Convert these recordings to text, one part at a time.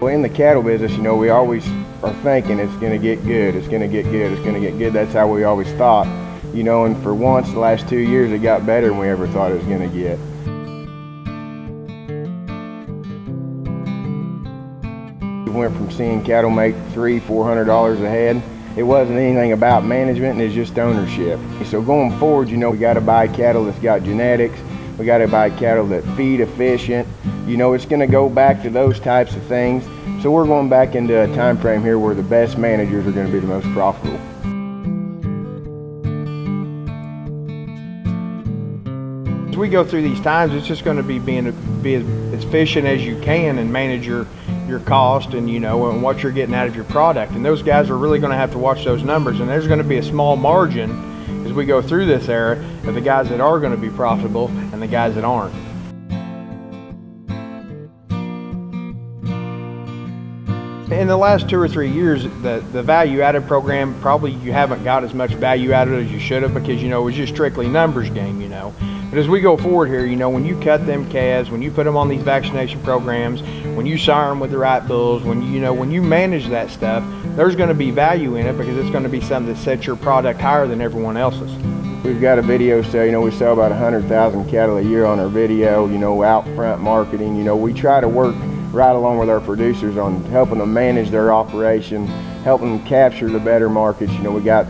Well, in the cattle business, you know, we always are thinking it's going to get good, it's going to get good, it's going to get good. That's how we always thought, you know, and for once, the last 2 years, it got better than we ever thought it was going to get. We went from seeing cattle make $300–400 a head. It wasn't anything about management, and it's just ownership. So going forward, you know, we got to buy cattle that's got genetics. We got to buy cattle that feed efficient. You know, it's going to go back to those types of things. So we're going back into a time frame here where the best managers are going to be the most profitable. As we go through these times, it's just going to be be as efficient as you can and manage your cost and, you know, and what you're getting out of your product. And those guys are really going to have to watch those numbers, and there's going to be a small margin as we go through this era of the guys that are going to be profitable and the guys that aren't. In the last 2 or 3 years, the value-added program, probably you haven't got as much value out of it as you should have, because, you know, it was just strictly numbers game, you know. But as we go forward here, you know, when you cut them calves, when you put them on these vaccination programs, when you sire them with the right bulls, when you manage that stuff, there's going to be value in it, because it's going to be something that sets your product higher than everyone else's. We've got a video sale, you know, we sell about 100,000 cattle a year on our video, you know, out front marketing. You know, we try to work right along with our producers on helping them manage their operation, helping them capture the better markets. You know, we got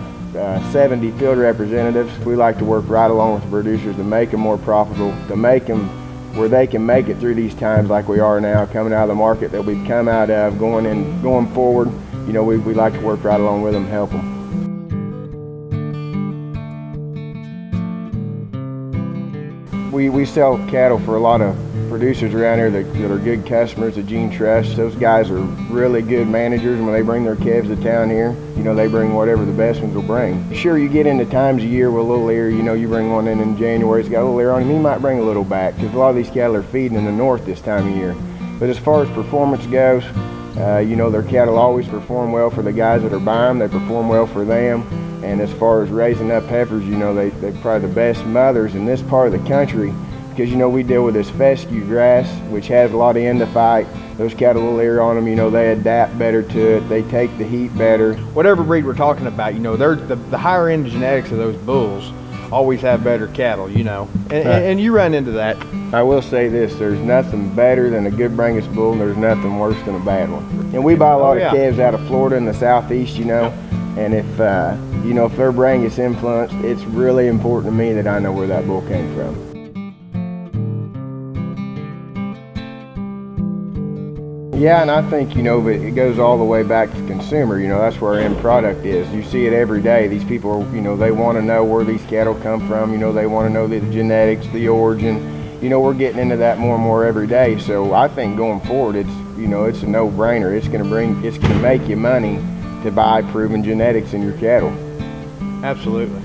70 field representatives. We like to work right along with the producers to make them more profitable, to make them where they can make it through these times like we are now, coming out of the market that we've come out of, going forward. You know, we like to work right along with them, help them. We sell cattle for a lot of producers around here that are good customers that Gene trusts. Those guys are really good managers, and when they bring their calves to town here, you know, they bring whatever the best ones will bring. Sure, you get into times of year with a little ear, you know, you bring one in January, it's got a little ear on him, he might bring a little back, because a lot of these cattle are feeding in the north this time of year. But as far as performance goes, you know, their cattle always perform well for the guys that are buying them, they perform well for them. And as far as raising up heifers, you know, they're probably the best mothers in this part of the country, because, you know, we deal with this fescue grass, which has a lot of endophyte. Those cattle, a little ear on them, you know, they adapt better to it, they take the heat better. Whatever breed we're talking about, you know, the higher end genetics of those bulls always have better cattle, you know, and you run into that. I will say this, there's nothing better than a good Brangus bull, and there's nothing worse than a bad one. And we buy a lot of calves out of Florida and the southeast, you know, and if, you know, if they're Brangus influenced, it's really important to me that I know where that bull came from. Yeah, and I think, you know, but it goes all the way back to the consumer. You know, that's where our end product is. You see it every day. These people, you know, they want to know where these cattle come from. You know, they want to know the genetics, the origin. You know, we're getting into that more and more every day. So I think going forward, it's, you know, it's a no-brainer. It's going to make you money to buy proven genetics in your cattle. Absolutely.